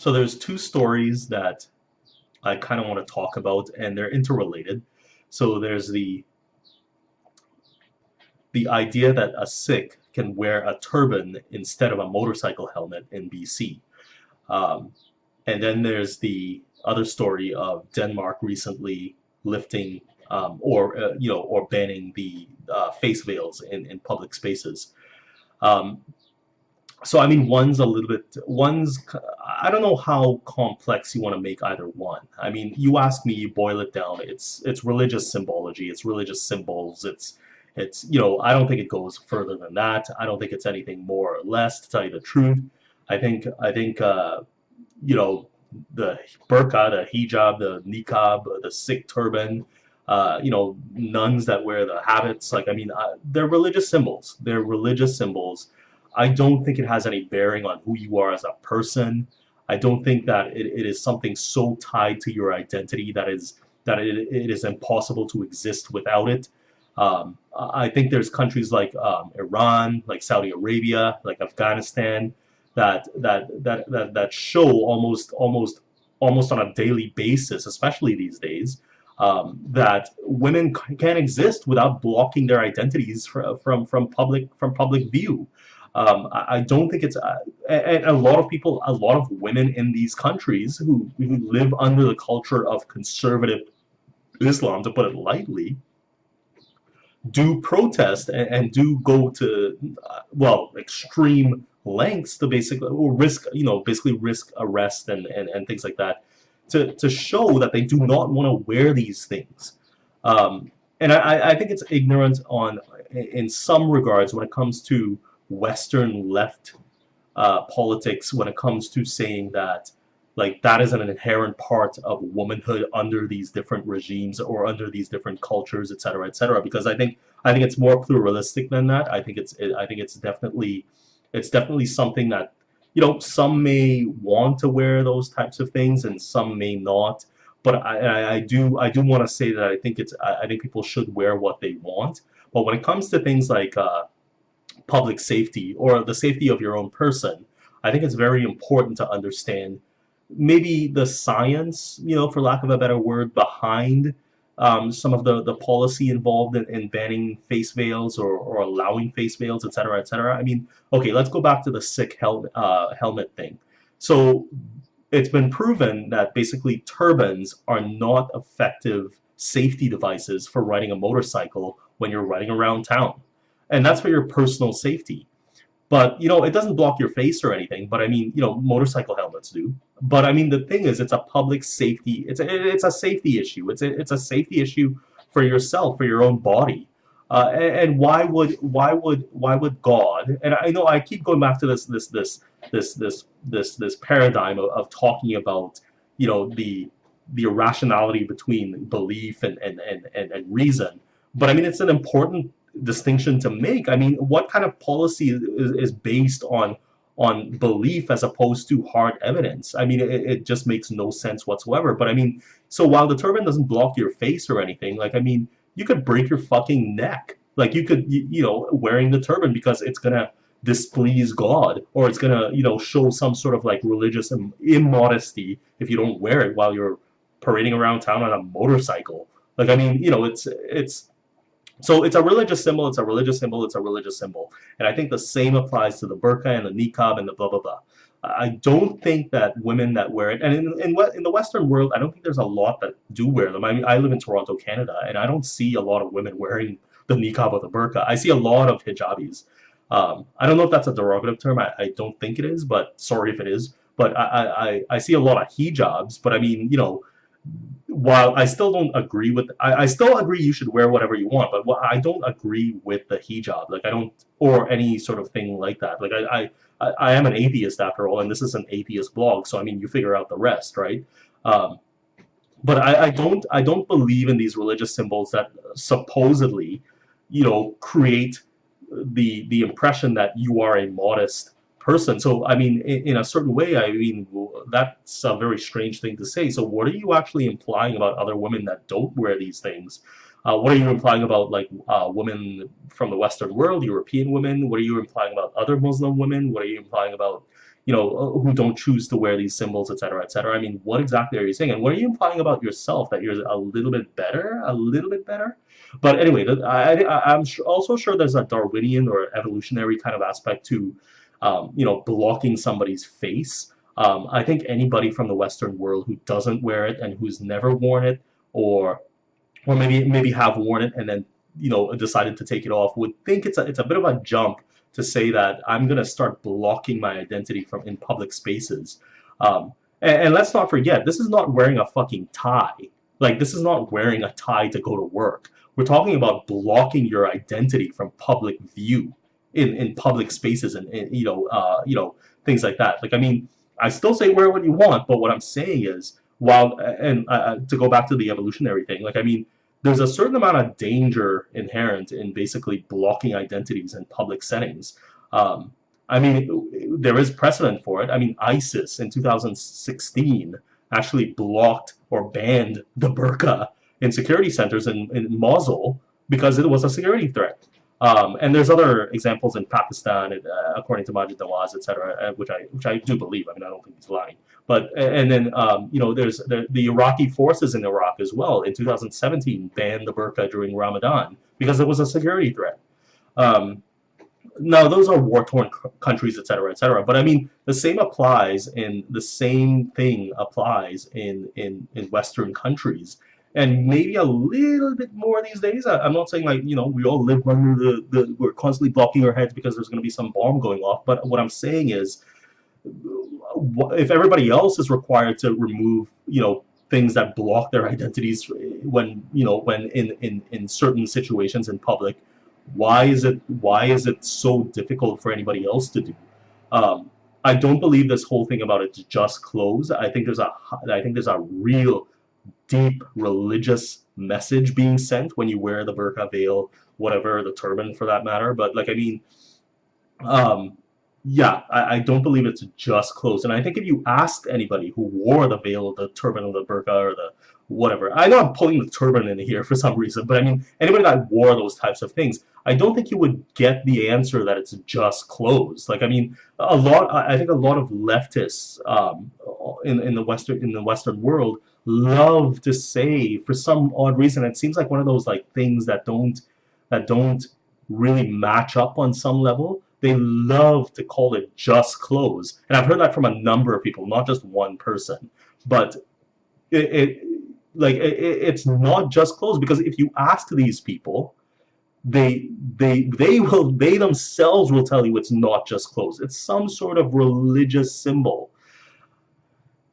So there's two stories that I kind of want to talk about, and they're interrelated. So there's the idea that a Sikh can wear a turban instead of a motorcycle helmet in BC. Um, and then there's the other story of Denmark recently lifting or banning the face veils in public spaces. Um, so I mean, I don't know how complex you want to make either one. I mean, you ask me, you boil it down. It's religious symbology. It's religious symbols. I don't think it goes further than that. I don't think it's anything more or less, to tell you the truth. I think you know the burqa, the hijab, the niqab, the Sikh turban. Nuns that wear the habits. Like, I mean, they're religious symbols. They're religious symbols. I don't think it has any bearing on who you are as a person. I don't think that it is something so tied to your identity that it is impossible to exist without it. I think there's countries like Iran, like Saudi Arabia, like Afghanistan, that show almost on a daily basis, especially these days, that women can't exist without blocking their identities from public view. I don't think and a lot of people, a lot of women in these countries who live under the culture of conservative Islam, to put it lightly, do protest and do go to extreme lengths to basically or risk basically risk arrest and things like that to show that they do not want to wear these things. And I think it's ignorant in some regards when it comes to Western left politics, when it comes to saying that like that is an inherent part of womanhood under these different regimes or under these different cultures, et cetera, et cetera. Because I think it's more pluralistic than that. I think it's definitely something that some may want to wear those types of things and some may not. But I do want to say that I think people should wear what they want. But when it comes to things like public safety or the safety of your own person, I think it's very important to understand maybe the science, for lack of a better word, behind some of the policy involved in banning face veils or allowing face veils, et cetera, et cetera. I mean, okay, let's go back to the Sikh helmet thing. So it's been proven that basically turbans are not effective safety devices for riding a motorcycle when you're riding around town. And that's for your personal safety. But it doesn't block your face or anything. But I mean, motorcycle helmets do. But I mean, the thing is, it's a public safety. It's a safety issue. It's a safety issue for yourself, for your own body. And why would God? And I know I keep going back to this paradigm of talking about the irrationality between belief and reason. But I mean, it's an important distinction to make. I mean, what kind of policy is based on belief as opposed to hard evidence? I mean, it just makes no sense whatsoever. But I mean, so while the turban doesn't block your face or anything, like, I mean, you could break your fucking neck. Like, you could, wearing the turban because it's gonna displease God, or it's gonna, show some sort of like religious immodesty if you don't wear it while you're parading around town on a motorcycle. Like, I mean, so it's a religious symbol, it's a religious symbol, it's a religious symbol. And I think the same applies to the burqa and the niqab and the blah, blah, blah. I don't think that women that wear it, and in the Western world, I don't think there's a lot that do wear them. I mean, I live in Toronto, Canada, and I don't see a lot of women wearing the niqab or the burqa. I see a lot of hijabis. I don't know if that's a derogative term. I don't think it is, but sorry if it is. But I see a lot of hijabs, but I mean, while I still don't agree with, I still agree you should wear whatever you want, but I don't agree with the hijab. Like, I don't, or any sort of thing like that. Like, I am an atheist after all, and this is an atheist blog, so I mean, you figure out the rest, right? Um, but I don't believe in these religious symbols that supposedly, create the impression that you are a modest person. So, I mean, in a certain way, I mean, that's a very strange thing to say. So, what are you actually implying about other women that don't wear these things? What are you implying about, like, women from the Western world, European women? What are you implying about other Muslim women? What are you implying about, who don't choose to wear these symbols, etc., etc. I mean, what exactly are you saying? And what are you implying about yourself, that you're a little bit better, a little bit better? But anyway, I'm also sure there's a Darwinian or evolutionary kind of aspect to, blocking somebody's face. I think anybody from the Western world who doesn't wear it and who's never worn it, or maybe have worn it and then decided to take it off, would think it's a bit of a jump to say that I'm gonna start blocking my identity from in public spaces. And let's not forget, this is not wearing a fucking tie. Like, this is not wearing a tie to go to work. We're talking about blocking your identity from public view in public spaces, and things like that. Like, I mean, I still say wear what you want, but what I'm saying is, while and to go back to the evolutionary thing, like, I mean, there's a certain amount of danger inherent in basically blocking identities in public settings. I mean, there is precedent for it. I mean, ISIS in 2016 actually blocked or banned the burqa in security centers in Mosul because it was a security threat. And there's other examples in Pakistan, according to Majid Nawaz, etc., which I do believe. I mean, I don't think he's lying. But and then there's the Iraqi forces in Iraq as well in 2017 banned the burqa during Ramadan because it was a security threat. Um, Now those are war-torn countries, etc., etc. But I mean, the same thing applies in Western countries, and maybe a little bit more these days. I'm not saying, like, we all live under we're constantly blocking our heads because there's going to be some bomb going off. But what I'm saying is, if everybody else is required to remove, things that block their identities when in certain situations in public, why is it so difficult for anybody else to do? I don't believe this whole thing about it's just clothes. I think there's a real deep religious message being sent when you wear the burqa, veil, whatever, the turban for that matter. But, like, I mean, um, yeah, I don't believe it's just clothes. And I think if you asked anybody who wore the veil, the turban, or the burqa, or the whatever, I know I'm pulling the turban in here for some reason, but I mean, anybody that wore those types of things, I don't think you would get the answer that it's just clothes. Like, I mean, I think a lot of leftists, in the Western world, love to say, for some odd reason, it seems like one of those, like, things that don't really match up on some level. They love to call it just clothes, and I've heard that from a number of people, not just one person. But it it's not just clothes, because if you ask these people, they themselves will tell you it's not just clothes. It's some sort of religious symbol.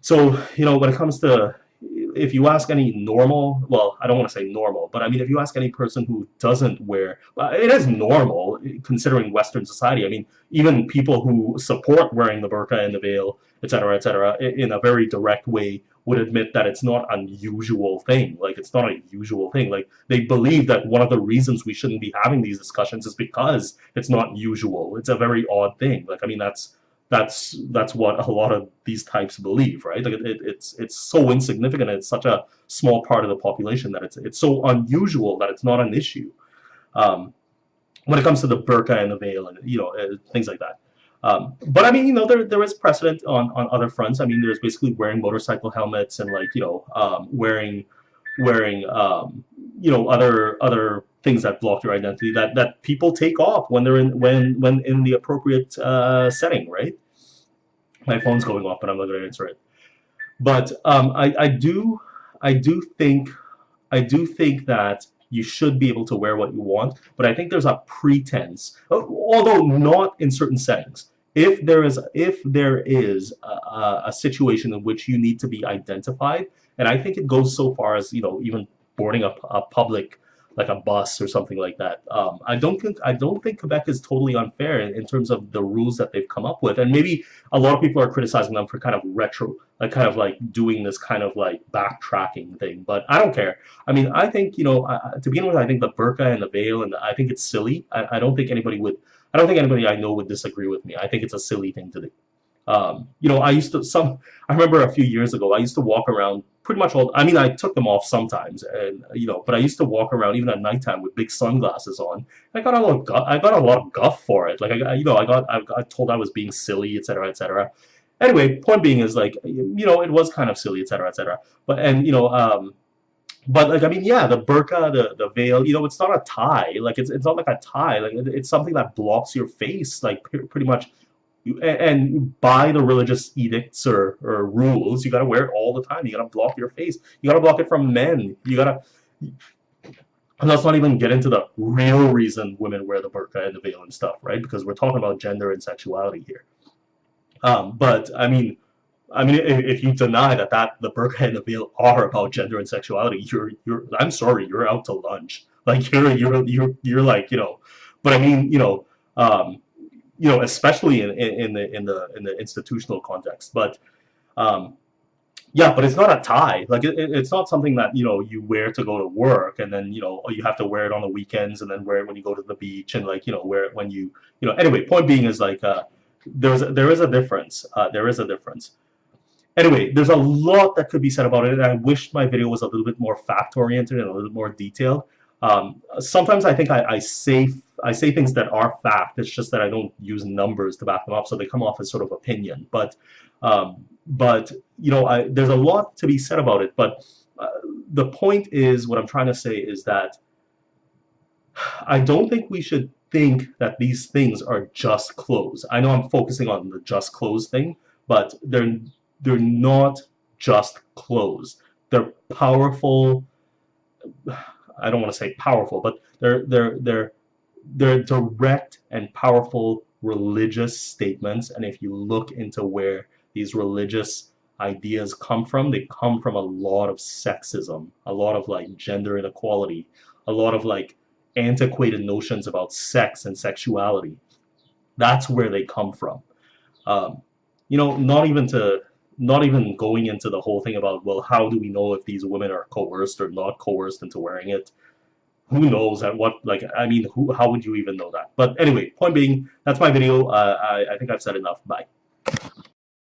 So, when it comes to, if you ask any normal, well, I don't want to say normal, but I mean, if you ask any person who doesn't wear, well, it is normal considering Western society. I mean, even people who support wearing the burqa and the veil, etc., in a very direct way, would admit that it's not an unusual thing. Like, it's not a usual thing. Like, they believe that one of the reasons we shouldn't be having these discussions is because it's not usual. It's a very odd thing. Like, I mean, that's what a lot of these types believe, right? Like, it's so insignificant, and it's such a small part of the population that it's so unusual that it's not an issue. Um, when it comes to the burqa and the veil, and things like that. But I mean, there is precedent on other fronts. I mean, there's basically wearing motorcycle helmets, and, like, wearing other things that block your identity, that people take off when they're when in the appropriate setting, right? My phone's going off, but I'm not going to answer it. But I do think that you should be able to wear what you want, but I think there's a pretense, although not in certain settings. If there is a situation in which you need to be identified, and I think it goes so far as, even boarding a public, like a bus or something like that. I don't think Quebec is totally unfair in terms of the rules that they've come up with, and maybe a lot of people are criticizing them for kind of kind of like doing this kind of like backtracking thing. But I don't care. I mean, I think, to begin with, I think the burqa and the veil, and I think it's silly. I don't think anybody I know would disagree with me. I think it's a silly thing to do. I remember a few years ago, I used to walk around pretty much all, I mean, I took them off sometimes, and, but I used to walk around even at nighttime with big sunglasses on. I got a lot of guff for it. Like, I got told I was being silly, etc., etc. Anyway, point being is like, it was kind of silly, etc., etc. But like, I mean, yeah, the burqa, the veil, it's not a tie. Like, it's not like a tie. Like, it's something that blocks your face, like, pretty much. And by the religious edicts or rules, you got to wear it all the time. You got to block your face. You got to block it from men. You got to. And let's not even get into the real reason women wear the burqa and the veil and stuff, right? Because we're talking about gender and sexuality here. But if you deny that the burqa and the veil are about gender and sexuality, I'm sorry, you're out to lunch. Like you're like but I mean especially in the institutional context. But yeah, but it's not a tie. Like it's not something that you wear to go to work, and then you have to wear it on the weekends, and then wear it when you go to the beach, and like wear it when you. Anyway, point being is like there is a difference. There is a difference. Anyway, there's a lot that could be said about it, and I wish my video was a little bit more fact oriented and a little bit more detailed. Sometimes I think I say things that are fact. It's just that I don't use numbers to back them up, so they come off as sort of opinion. But there's a lot to be said about it. But the point is, what I'm trying to say is that I don't think we should think that these things are just clothes. I know I'm focusing on the just clothes thing, but they're not just clothes. They're powerful. I don't want to say powerful, but they're direct and powerful religious statements. And if you look into where these religious ideas come from, they come from a lot of sexism, a lot of like gender inequality, a lot of like antiquated notions about sex and sexuality. That's where they come from. Not even going into the whole thing about, well, how do we know if these women are coerced or not coerced into wearing it? Who knows? At what, like, I mean, how would you even know that? But anyway, point being, that's my video. I think I've said enough. Bye.